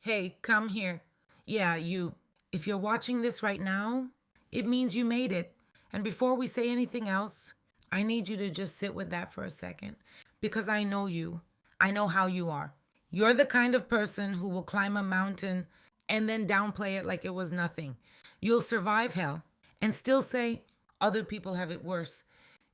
Hey, come here. Yeah, you. If you're watching this right now, it means you made it. And before we say anything else, I need you to just sit with that for a second because I know you. I know how you are. You're the kind of person who will climb a mountain and then downplay it like it was nothing. You'll survive hell and still say other people have it worse.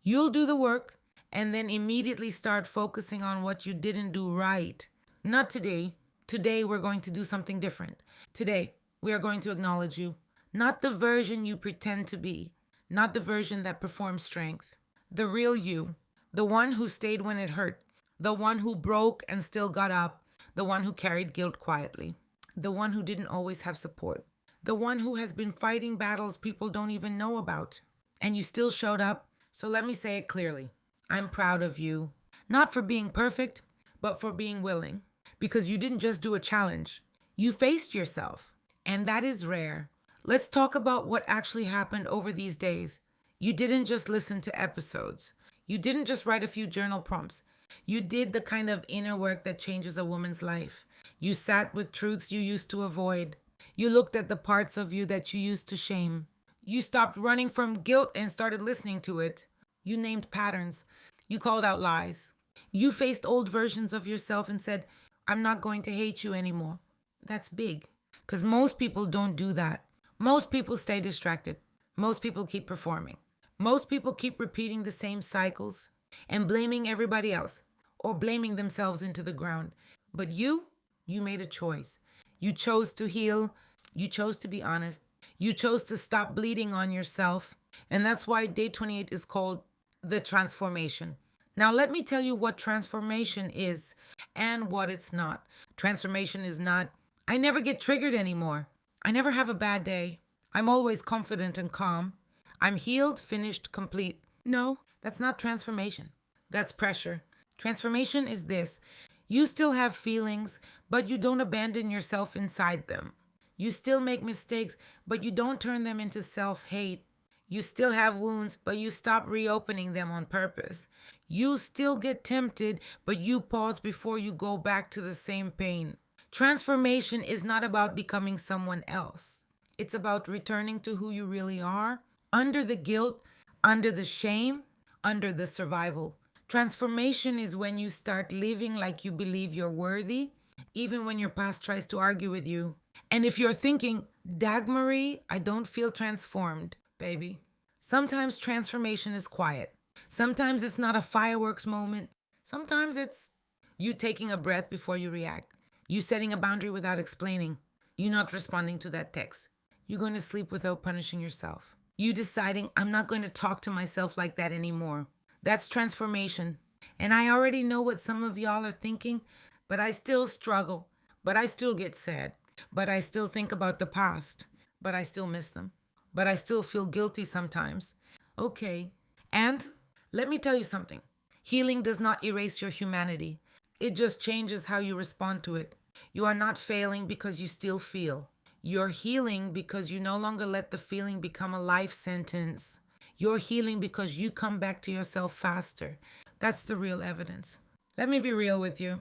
You'll do the work and then immediately start focusing on what you didn't do right. Not today. Today, we're going to do something different. Today, we are going to acknowledge you. Not the version you pretend to be, not the version that performs strength. The real you, the one who stayed when it hurt, the one who broke and still got up, the one who carried guilt quietly, the one who didn't always have support, the one who has been fighting battles people don't even know about. And you still showed up. So let me say it clearly. I'm proud of you, not for being perfect, but for being willing. Because you didn't just do a challenge, you faced yourself. And that is rare. Let's talk about what actually happened over these days. You didn't just listen to episodes, you didn't just write a few journal prompts. You did the kind of inner work that changes a woman's life. You sat with truths you used to avoid. You looked at the parts of you that you used to shame. You stopped running from guilt and started listening to it. You named patterns. You called out lies. You faced old versions of yourself and said, I'm not going to hate you anymore. That's big. Because most people don't do that. Most people stay distracted. Most people keep performing. Most people keep repeating the same cycles and blaming everybody else or blaming themselves into the ground. But you made a choice. You chose to heal. You chose to be honest. You chose to stop bleeding on yourself. And that's why day 28 is called the transformation. Now, let me tell you what transformation is and what it's not. Transformation is not, I never get triggered anymore. I never have a bad day. I'm always confident and calm. I'm healed, finished, complete. No, that's not transformation. That's pressure. Transformation is this: you still have feelings, but you don't abandon yourself inside them. You still make mistakes, but you don't turn them into self hate. You still have wounds, but you stop reopening them on purpose. You still get tempted, but you pause before you go back to the same pain. Transformation is not about becoming someone else. It's about returning to who you really are, under the guilt, under the shame, under the survival. Transformation is when you start living like you believe you're worthy, even when your past tries to argue with you. And if you're thinking, Dagmarie, I don't feel transformed, baby. Sometimes transformation is quiet. Sometimes it's not a fireworks moment. Sometimes it's you taking a breath before you react. You setting a boundary without explaining. You not responding to that text. You going to sleep without punishing yourself. You deciding, I'm not going to talk to myself like that anymore. That's transformation. And I already know what some of y'all are thinking, but I still struggle. But I still get sad. But I still think about the past. But I still miss them. But I still feel guilty sometimes. Okay. And let me tell you something. Healing does not erase your humanity. It just changes how you respond to it. You are not failing because you still feel. You're healing because you no longer let the feeling become a life sentence. You're healing because you come back to yourself faster. That's the real evidence. Let me be real with you.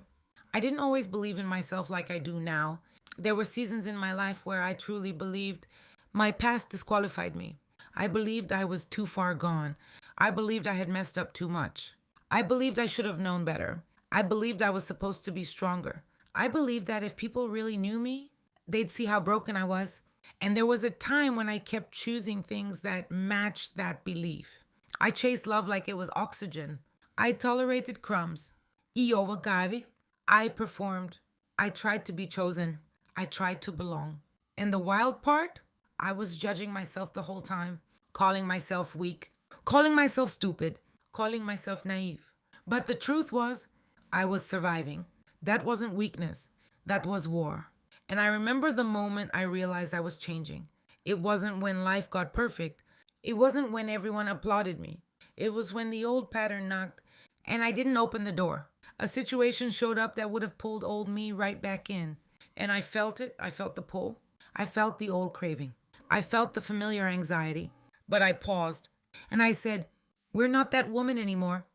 I didn't always believe in myself like I do now. There were seasons in my life where I truly believed my past disqualified me. I believed I was too far gone. I believed I had messed up too much. I believed I should have known better. I believed I was supposed to be stronger. I believed that if people really knew me, they'd see how broken I was. And there was a time when I kept choosing things that matched that belief. I chased love like it was oxygen. I tolerated crumbs. Iowa Gavi. I performed. I tried to be chosen. I tried to belong. And the wild part? I was judging myself the whole time, calling myself weak, calling myself stupid, calling myself naive. But the truth was, I was surviving. That wasn't weakness. That was war. And I remember the moment I realized I was changing. It wasn't when life got perfect. It wasn't when everyone applauded me. It was when the old pattern knocked and I didn't open the door. A situation showed up that would have pulled old me right back in. And I felt it. I felt the pull. I felt the old craving. I felt the familiar anxiety. But I paused and I said, we're not that woman anymore.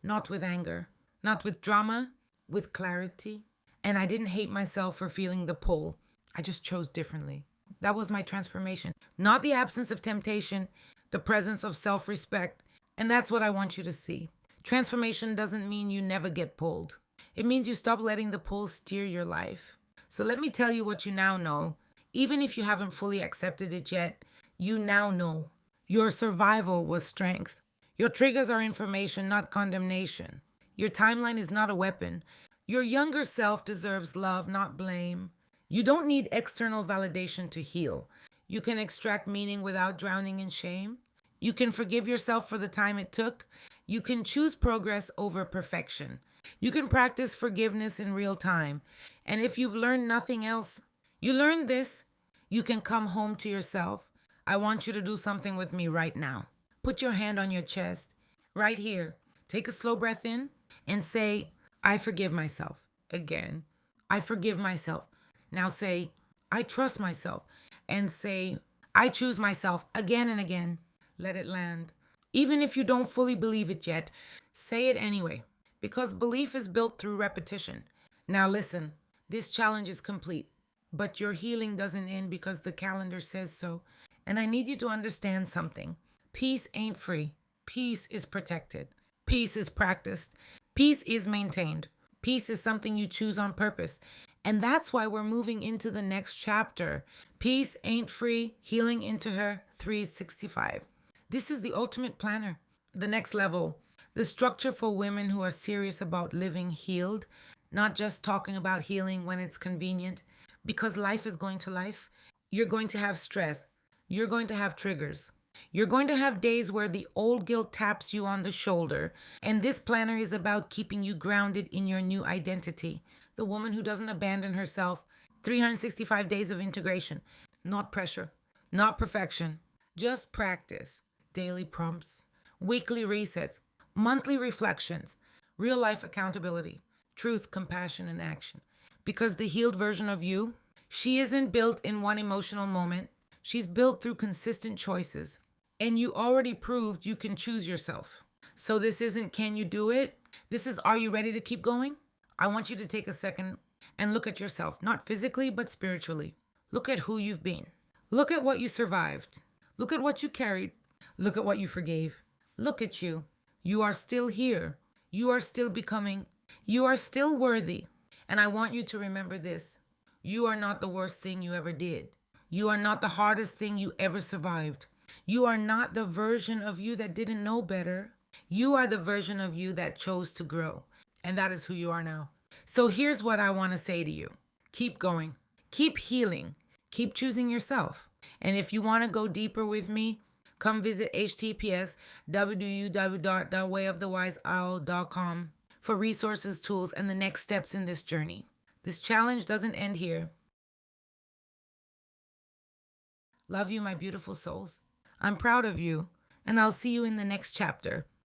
Not with anger. Not with drama. With clarity. And I didn't hate myself for feeling the pull. I just chose differently. That was my transformation. Not the absence of temptation, the presence of self respect. And that's what I want you to see. Transformation doesn't mean you never get pulled, it means you stop letting the pull steer your life. So let me tell you what you now know. Even if you haven't fully accepted it yet, you now know. Your survival was strength. Your triggers are information, not condemnation. Your timeline is not a weapon. Your younger self deserves love, not blame. You don't need external validation to heal. You can extract meaning without drowning in shame. You can forgive yourself for the time it took. You can choose progress over perfection. You can practice forgiveness in real time. And if you've learned nothing else, you learned this, you can come home to yourself. I want you to do something with me right now. Put your hand on your chest, right here. Take a slow breath in and say, I forgive myself. Again, I forgive myself. Now say, I trust myself. And say, I choose myself again and again. Let it land. Even if you don't fully believe it yet, say it anyway, because belief is built through repetition. Now listen, this challenge is complete, but your healing doesn't end because the calendar says so. And I need you to understand something. Peace ain't free. Peace is protected. Peace is practiced. Peace is maintained. Peace is something you choose on purpose. And that's why we're moving into the next chapter. Peace ain't free. Healing into her 365. This is the ultimate planner. The next level. The structure for women who are serious about living healed, not just talking about healing when it's convenient, because life is going to life. You're going to have stress. You're going to have triggers. You're going to have days where the old guilt taps you on the shoulder. And this planner is about keeping you grounded in your new identity. The woman who doesn't abandon herself. 365 days of integration. Not pressure. Not perfection. Just practice. Daily prompts. Weekly resets. Monthly reflections. Real life accountability. Truth, compassion, and action. Because the healed version of you, she isn't built in one emotional moment. She's built through consistent choices. And you already proved you can choose yourself. So this isn't can you do it? This is are you ready to keep going? I want you to take a second and look at yourself, not physically, but spiritually. Look at who you've been. Look at what you survived. Look at what you carried. Look at what you forgave. Look at you. You are still here. You are still becoming. You are still worthy. And I want you to remember this. You are not the worst thing you ever did. You are not the hardest thing you ever survived. You are not the version of you that didn't know better. You are the version of you that chose to grow. And that is who you are now. So here's what I want to say to you. Keep going. Keep healing. Keep choosing yourself. And if you want to go deeper with me, come visit https://www.wayofthewiseowl.com for resources, tools, and the next steps in this journey. This challenge doesn't end here. Love you, my beautiful souls. I'm proud of you, and I'll see you in the next chapter.